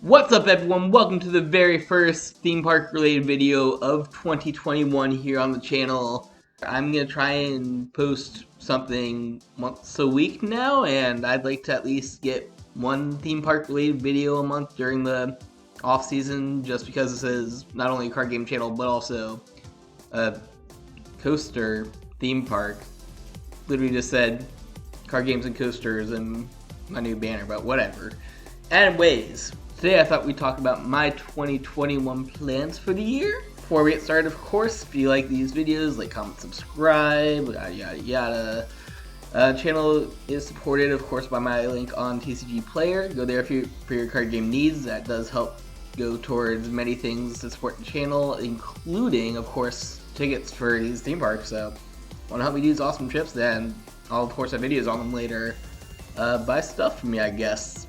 What's up everyone, welcome to the very first theme park related video of 2021 here on the channel. I'm gonna try and post something once a week now, and I'd like to at least get one theme park related video a month during the off season, just because this is not only a card game channel but also a coaster theme park. Literally just said card games and coasters and my new banner, but whatever. Anyways, today I thought we'd talk about my 2021 plans for the year. Before we get started, of course, if you like these videos, like, comment, subscribe, yada yada yada. Channel is supported, of course, by my link on TCG Player. Go there for your card game needs. That does help go towards many things to support the channel, including, of course, tickets for these theme parks. So, want to help me do these awesome trips? Then I'll, of course, have videos on them later. Buy stuff from me, I guess.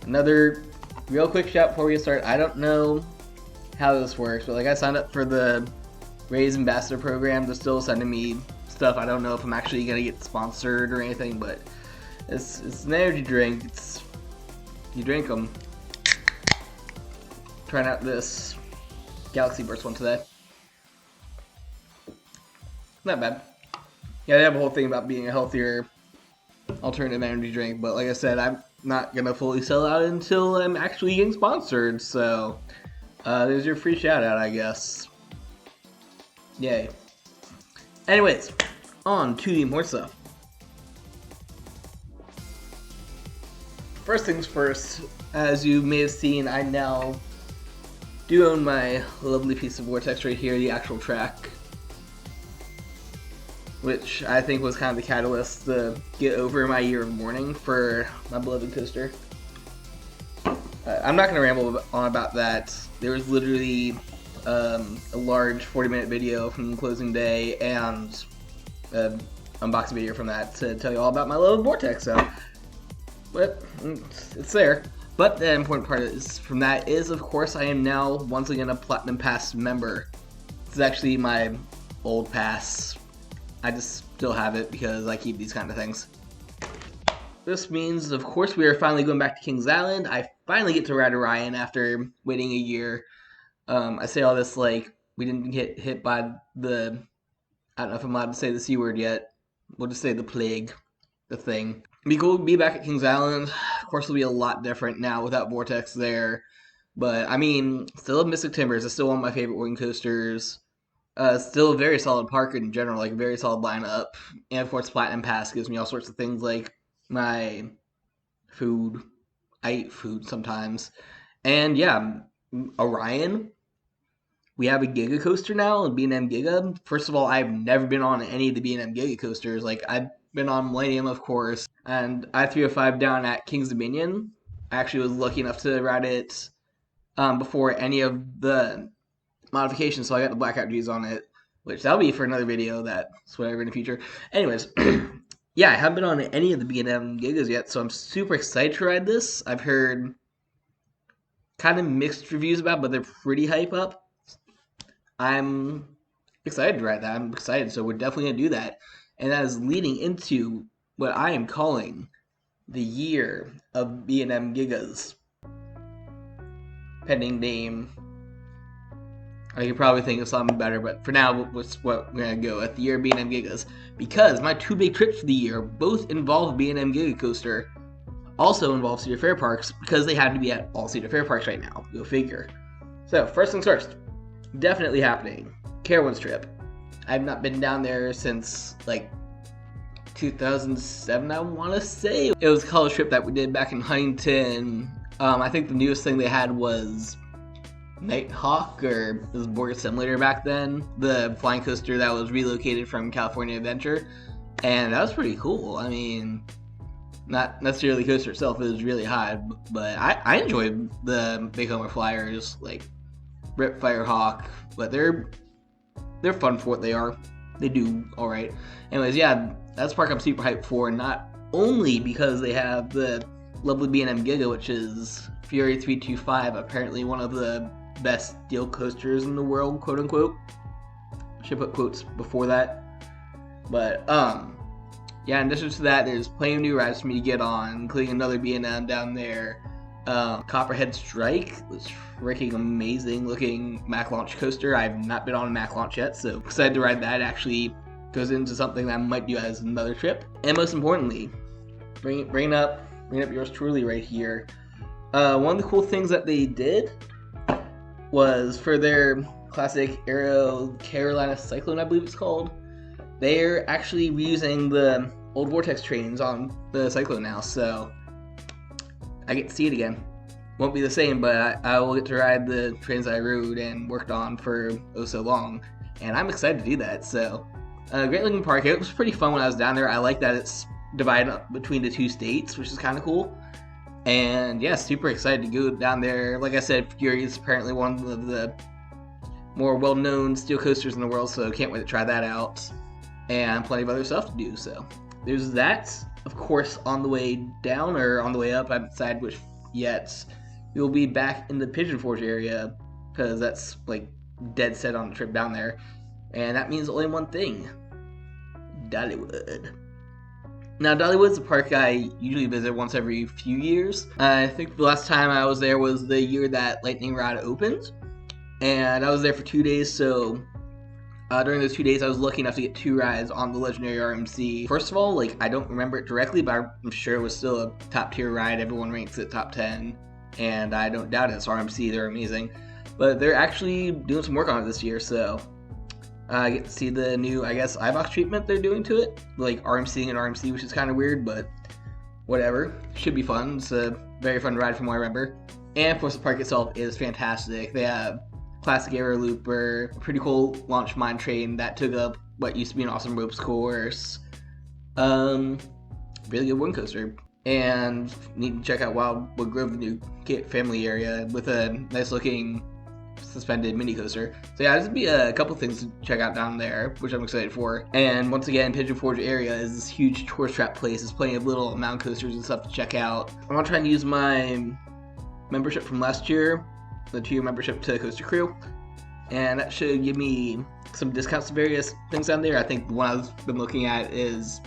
Another real quick shout before we get started. I don't know how this works, but like, I signed up for the Raise Ambassador program. They're still sending me stuff. I don't know if I'm actually gonna get sponsored or anything, but it's an energy drink. You drink them. Trying out this Galaxy Burst one today. Not bad. Yeah, they have a whole thing about being a healthier alternative energy drink, but like I said, I'm not gonna fully sell out until I'm actually getting sponsored, so there's your free shout out, I guess. Yay. Anyways, on to more stuff. First things first, as you may have seen, I now do own my lovely piece of Vortex right here, the actual track, which I think was kind of the catalyst to get over my year of mourning for my beloved coaster. I'm not going to ramble on about that. There was literally a large 40-minute video from closing day and an unboxing video from that to tell you all about my love of Vortex. So, but it's there. But the important part from that is, of course, I am now once again a Platinum Pass member. This is actually my old pass. I just still have it because I keep these kind of things. This means, of course, we are finally going back to Kings Island. I finally get to ride Orion after waiting a year. I say all this like we didn't get hit by the, I don't know if I'm allowed to say the C word yet. We'll just say the plague, the thing. It'd be cool to be back at Kings Island. Of course, it'll be a lot different now without Vortex there. But, I mean, still have Mystic Timbers. It's still one of my favorite wing coasters. Still a very solid park in general, like a very solid lineup. And of course, Platinum Pass gives me all sorts of things like my food. I eat food sometimes. And yeah, Orion. We have a Giga coaster now, B&M Giga. First of all, I've never been on any of the B&M Giga coasters. Like, I've been on Millennium, of course, and I-305 down at King's Dominion. I actually was lucky enough to ride it before any of the modifications, so I got the blackout G's on it, which that'll be for another video, that's whatever in the future. Anyways, yeah, I haven't been on any of the B&M Gigas yet, so I'm super excited to ride this. I've heard kind of mixed reviews about it, but they're pretty hype up. I'm excited to ride that. I'm excited, so we're definitely going to do that. And that is leading into what I am calling the year of B&M Gigas. Pending name. I could probably think of something better, but for now, what's what we're going to go at the year of B&M Gigas. Because my two big trips for the year both involve B&M Giga Coaster, also involve Cedar Fair Parks, because they happen to be at all Cedar Fair Parks right now. Go figure. So, first things first. Definitely happening. Carowinds trip. I've not been down there since, like, 2007, I want to say. It was a college trip that we did back in Huntington. I think the newest thing they had was Nighthawk, or it was Border Simulator back then, the flying coaster that was relocated from California Adventure, and that was pretty cool. I mean, not necessarily the coaster itself, it was really high, but I enjoyed the Big Homer Flyers, like Rip Firehawk, but they're fun for what they are. They do alright. Anyways, yeah, that's a park I'm super hyped for, not only because they have the lovely B&M Giga, which is Fury 325, apparently one of the best steel coasters in the world, quote unquote. Should put quotes before that. But yeah, in addition to that, there's plenty of new rides for me to get on, including another B&M down there. Copperhead Strike was freaking amazing looking Mac launch coaster. I've not been on a Mac launch yet, so excited to ride that. It actually goes into something that I might do as another trip. And most importantly, bring up yours truly right here. One of the cool things that they did was for their classic Aero Carolina Cyclone, I believe it's called. They're actually reusing the old Vortex trains on the Cyclone now, so I get to see it again. Won't be the same, but I will get to ride the trains I rode and worked on for oh so long, and I'm excited to do that. So, great looking park. It was pretty fun when I was down there. I like that it's divided up between the two states, which is kind of cool. And yeah, super excited to go down there. Like I said, Fury is apparently one of the more well-known steel coasters in the world, so can't wait to try that out. And plenty of other stuff to do, so there's that. Of course, on the way down or on the way up, I haven't decided which yet. We'll be back in the Pigeon Forge area because that's like dead set on the trip down there, and that means only one thing: Dollywood. Now, Dollywood's a park I usually visit once every few years. I think the last time I was there was the year that Lightning Rod opened, and I was there for 2 days, so during those 2 days I was lucky enough to get 2 rides on the legendary RMC. First of all, like, I don't remember it directly, but I'm sure it was still a top tier ride. Everyone ranks it top 10, and I don't doubt it. It's RMC, they're amazing. But they're actually doing some work on it this year, so I get to see the new, I guess, iBox treatment they're doing to it, like RMC and RMC, which is kind of weird, but whatever. Should be fun. It's a very fun ride from what I remember. And of course, the park itself is fantastic. They have classic aero looper, a pretty cool launch mine train that took up what used to be an awesome ropes course. Really good one coaster. And need to check out Wildwood Grove, the new family area, with a nice looking suspended mini coaster. So yeah, this would be a couple things to check out down there, which I'm excited for. And once again, Pigeon Forge area is this huge tourist trap place. There's plenty of little mountain coasters and stuff to check out. I want to try and use my membership from last year, the 2-year membership to Coaster Crew, and that should give me some discounts to various things down there. I think the one I've been looking at is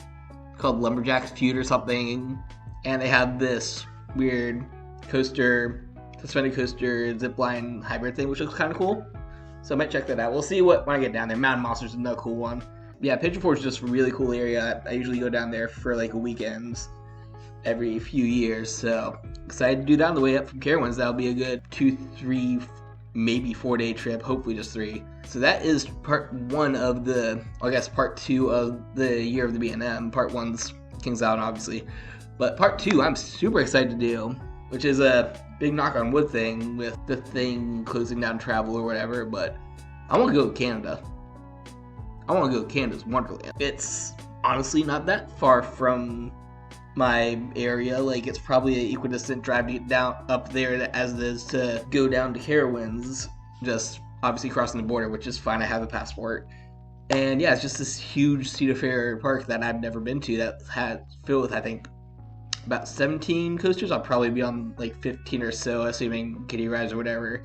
called Lumberjack's Feud or something, and they have this weird coaster, suspended coaster, zipline hybrid thing, which looks kind of cool. So I might check that out. We'll see when I get down there. Mountain Monsters is another cool one. Yeah, Pigeon Forge is just a really cool area. I usually go down there for like a weekend every few years, so excited to do that on the way up from Carowinds. That'll be a good 2, 3, maybe 4-day trip, hopefully just 3. So that is part 1 of the, I guess part 2 of the year of the B&M. Part 1's Kings Island, obviously, but part 2 I'm super excited to do, which is a big knock on wood thing with the thing closing down travel or whatever, but I want to go to Canada. I want to go to Canada's Wonderland. It's honestly not that far from my area. Like, it's probably an equidistant drive to get down up there as it is to go down to Carowinds, just obviously crossing the border, which is fine. I have a passport. And yeah, it's just this huge Cedar Fair park that I've never been to that had filled with, I think, about 17 coasters. I'll probably be on like 15 or so, assuming kiddie rides or whatever.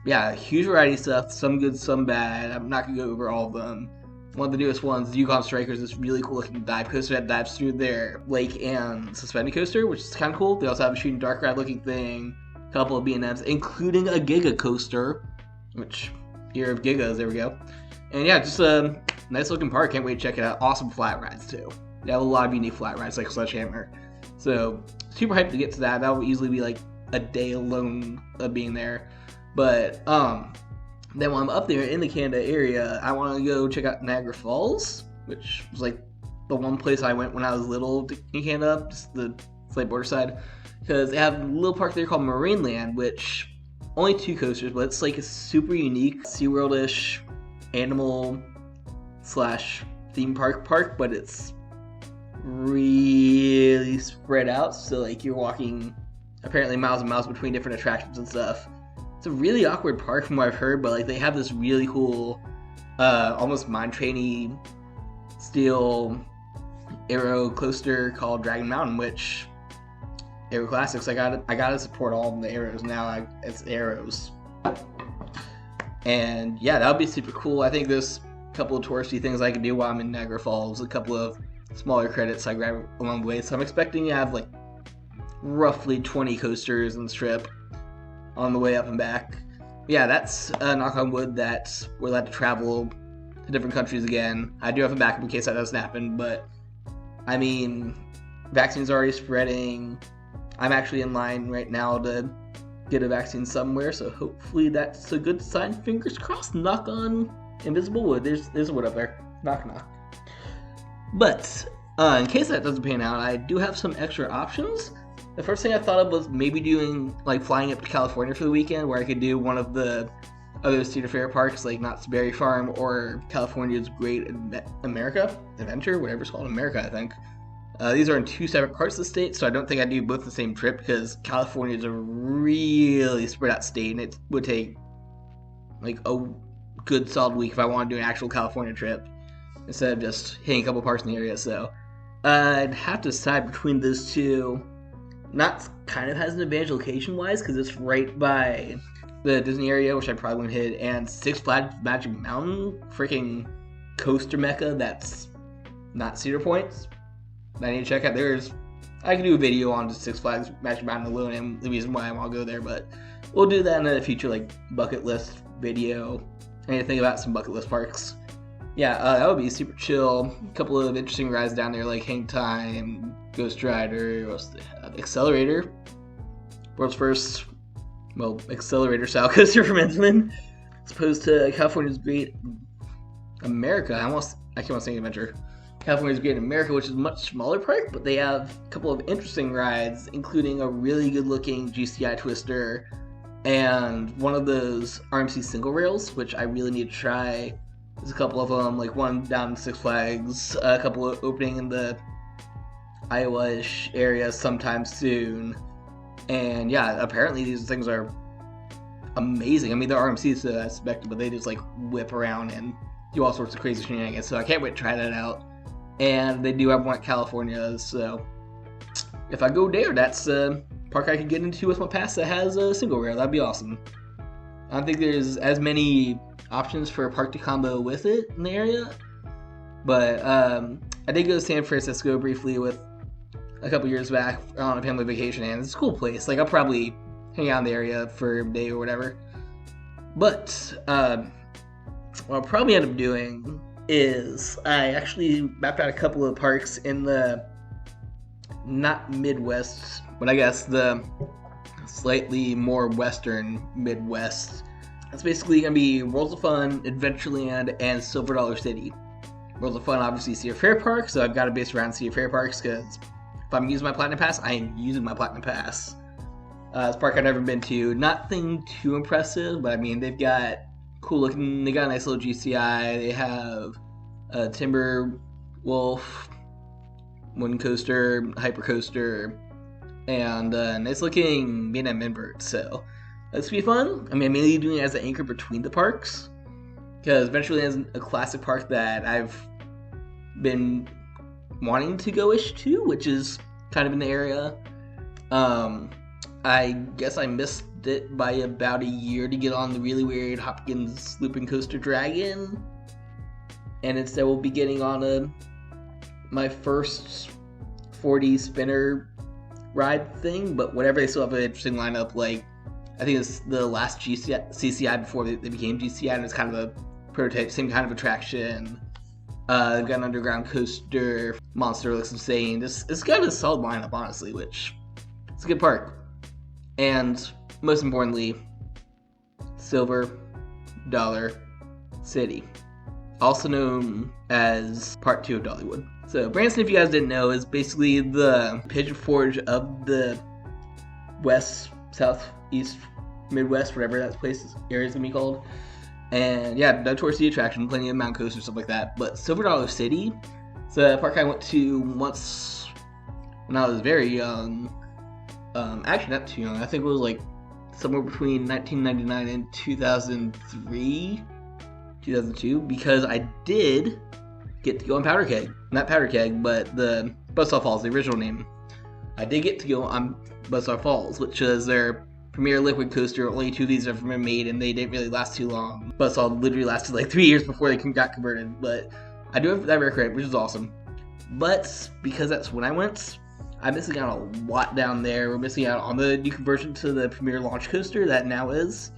Yeah, huge variety of stuff, some good, some bad. I'm not gonna go over all of them. One of the newest ones, the Yukon Strikers, this really cool looking dive coaster that dives through their lake and suspended coaster, which is kind of cool. They also have a shooting dark ride looking thing, a couple of B&Ms, including a Giga coaster, which, year of Gigas, there we go. And yeah, just a nice looking park. Can't wait to check it out. Awesome flat rides too. They have a lot of unique flat rides like Sledgehammer. So super hyped to get to that. That will easily be like a day alone of being there. But then while I'm up there in the Canada area, I want to go check out Niagara Falls, which was like the one place I went when I was little in Canada, just the Slate border side, because they have a little park there called Marineland, which only 2 coasters, but it's like a super unique SeaWorld-ish animal / theme park, but it's really spread out, so like you're walking apparently miles and miles between different attractions and stuff. It's a really awkward park from what I've heard, but like they have this really cool almost mine trainy steel aero coaster called Dragon Mountain, which Aero Classics, I gotta support all of the arrows now. It's arrows, and yeah, that would be super cool. I think there's a couple of touristy things I can do while I'm in Niagara Falls, a couple of smaller credits I grab along the way, so I'm expecting to have like roughly 20 coasters on this trip on the way up and back. Yeah, that's knock on wood that we're allowed to travel to different countries again. I do have a backup in case that doesn't happen, but I mean, vaccines are already spreading. I'm actually in line right now to get a vaccine somewhere, so hopefully that's a good sign. Fingers crossed. Knock on invisible wood. There's a wood up there. Knock knock. But in case that doesn't pan out, I do have some extra options. The first thing I thought of was maybe doing like flying up to California for the weekend, where I could do one of the other Cedar Fair parks, like Knott's Berry Farm or California's Great Adventure, whatever it's called, America, I think. These are in two separate parts of the state, so I don't think I'd do both the same trip because California is a really spread out state, and it would take like a good solid week if I wanted to do an actual California trip instead of just hitting a couple parks in the area. So I'd have to decide between those two. Knott's kind of has an advantage location-wise because it's right by the Disney area, which I probably wouldn't hit, and Six Flags Magic Mountain, freaking coaster mecca that's not Cedar Point's. I need to check out. I can do a video on the Six Flags Magic Mountain alone and the reason why I want to go there, but we'll do that in a future like bucket list video. Anything about some bucket list parks. Yeah, that would be super chill. A couple of interesting rides down there like Hang Time, Ghost Rider, what's the Accelerator, world's first, accelerator style coaster from Intamin, as opposed to California's Great America. I keep on saying Adventure. California's Great America, which is a much smaller park, but they have a couple of interesting rides, including a really good-looking GCI Twister and one of those RMC single rails, which I really need to try. There's a couple of them, like one down in Six Flags, a couple of opening in the Iowa-ish area sometime soon. And yeah, apparently these things are amazing. I mean, they're RMCs, so I expect, but they just like whip around and do all sorts of crazy shenanigans. So I can't wait to try that out. And they do have one at California, so if I go there, that's a park I could get into with my pass that has a single rail. That'd be awesome. I don't think there's as many options for a park to combo with it in the area, but I did go to San Francisco briefly with a couple years back on a family vacation, and it's a cool place. Like, I'll probably hang out in the area for a day or whatever. But what I'll probably end up doing is I actually mapped out a couple of parks in the not Midwest, but I guess the slightly more western Midwest. That's basically going to be Worlds of Fun, Adventureland, and Silver Dollar City. Worlds of Fun, obviously, Cedar Fair Park, so I've got to base around Cedar Fair Parks, because if I'm using my Platinum Pass, I am using my Platinum Pass. It's a park I've never been to. Nothing too impressive, but I mean, they've got cool looking, they got a nice little GCI, they have a Timber Wolf, Wooden Coaster, Hyper Coaster, and a nice looking B&M invert, so this will be fun. I mean, I'm mainly doing it as an anchor between the parks, because Adventureland is a classic park that I've been wanting to go-ish to, which is kind of in the area. I guess I missed it by about a year to get on the really weird Hopkins Looping Coaster Dragon, and instead we'll be getting on my first 4D spinner ride thing, but whatever, they still have an interesting lineup. Like, I think it's the last CCI before they became GCI, and it's kind of a prototype, same kind of attraction. They've got an underground coaster, Monster looks insane. It's kind of a solid lineup, honestly, which it's a good park. And most importantly, Silver Dollar City, also known as Part 2 of Dollywood. So Branson, if you guys didn't know, is basically the Pigeon Forge of the West, South, East, Midwest, whatever that area is gonna be called. And yeah, no touristy attraction, plenty of mountain coasters, stuff like that. But Silver Dollar City, it's a park I went to once when I was very young. Actually, not too young. I think it was like somewhere between 1999 and 2003, 2002, because I did get to go on Powder Keg. Not Powder Keg, but the Buzzsaw Falls, the original name. I did get to go on Buzzsaw Falls, which is their premier liquid coaster. Only two of these have been made, and they didn't really last too long. Buzzsaw literally lasted like 3 years before they got converted, but I do have that rare credit, which is awesome. But because that's when I went, I'm missing out a lot down there. We're missing out on the new conversion to the premier launch coaster that now is.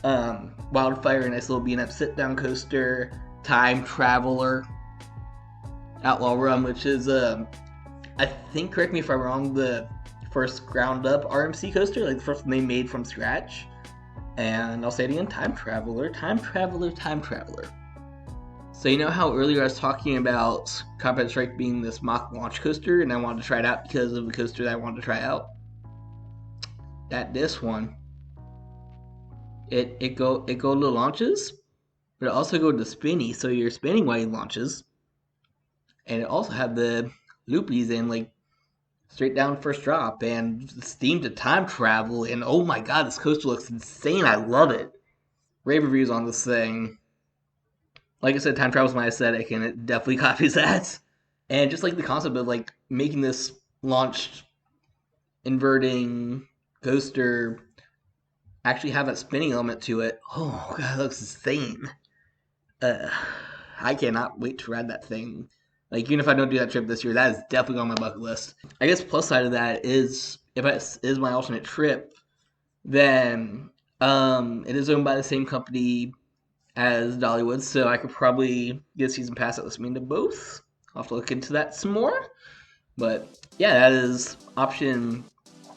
Wildfire, a nice little B&M sit-down coaster. Time Traveler. Outlaw Run, which is, I think, correct me if I'm wrong, the first ground-up RMC coaster, like the first one they made from scratch. And I'll say it again, Time Traveler, Time Traveler, Time Traveler. So you know how earlier I was talking about Combat Strike being this mock launch coaster, and I wanted to try it out because of the coaster that I wanted to try out? This one, it go to the launches, but it also go to spinny, so you're spinning while it launches, and it also had the loopies and like straight down first drop, and it's themed to time travel, and oh my god, this coaster looks insane. I love it. Rave reviews on this thing. Like I said, time travel is my aesthetic, and it definitely copies that. And just like the concept of like making this launched inverting coaster actually have that spinning element to it. Oh god, that looks insane. I cannot wait to ride that thing. Like, even if I don't do that trip this year, that is definitely on my bucket list. I guess plus side of that is, if it is my alternate trip, then it is owned by the same company as Dollywood, so I could probably get a season pass that lets me into both. I'll have to look into that some more. But yeah, that is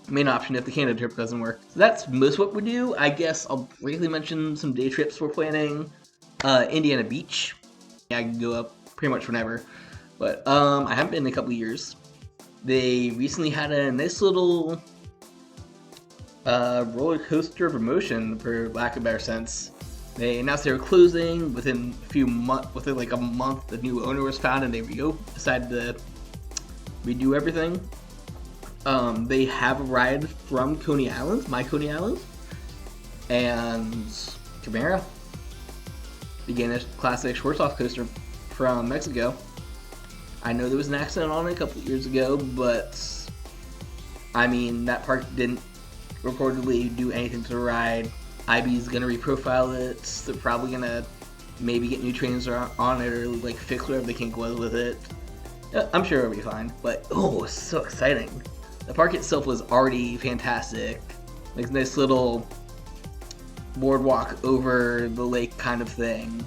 main option if the Canada trip doesn't work. So that's most what we do. I guess I'll briefly mention some day trips we're planning. Indiana Beach. Yeah, I can go up pretty much whenever. But I haven't been in a couple years. They recently had a nice little roller coaster promotion, for lack of a better sense. They announced they were closing within like a month. The new owner was found, and they decided to redo everything. They have a ride from Coney Island, my Coney Island, and Chimera. Again, a classic Schwarzkopf coaster from Mexico. I know there was an accident on it a couple years ago, but I mean, that park didn't reportedly do anything to the ride. IB's gonna reprofile it. They're probably gonna maybe get new trains on it, or like fix whatever the kink was with it. I'm sure it'll be fine, but oh, it's so exciting. The park itself was already fantastic. Like, nice little boardwalk over the lake kind of thing.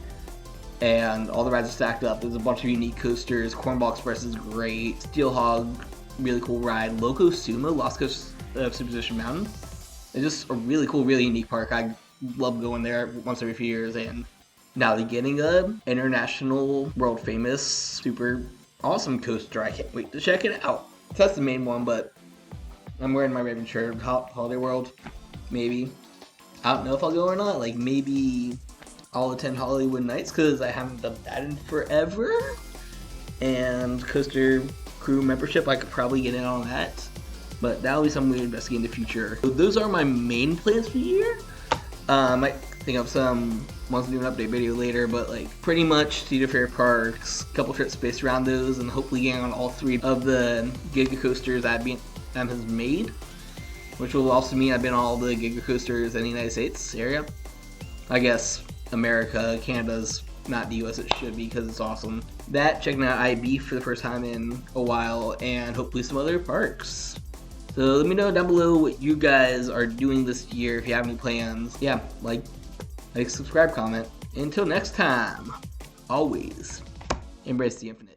And all the rides are stacked up. There's a bunch of unique coasters. Cornball Express is great. Steel Hog, really cool ride. Loco Sumo, Lost Coast of Superstition Mountain. It's just a really cool, really unique park. I love going there once every few years. And now they're getting a international, world famous, super awesome coaster. I can't wait to check it out. So that's the main one, but I'm wearing my Raven shirt. Holiday World, maybe. I don't know if I'll go or not. Like, maybe I'll attend Hollywood Nights, because I haven't done that in forever. And Coaster Crew membership, I could probably get in on that. But that'll be something we investigate in the future. So those are my main plans for the year. I might think of some ones to do an update video later, but like pretty much Cedar Fair parks, a couple trips based around those, and hopefully getting on all 3 of the Giga coasters that B&M has made, which will also mean I've been on all the Giga coasters in the United States area. I guess America, Canada's not the US, it should be, because it's awesome. That, checking out IB for the first time in a while, and hopefully some other parks. So let me know down below what you guys are doing this year, if you have any plans. Yeah, like, subscribe, comment. Until next time, always embrace the infinite.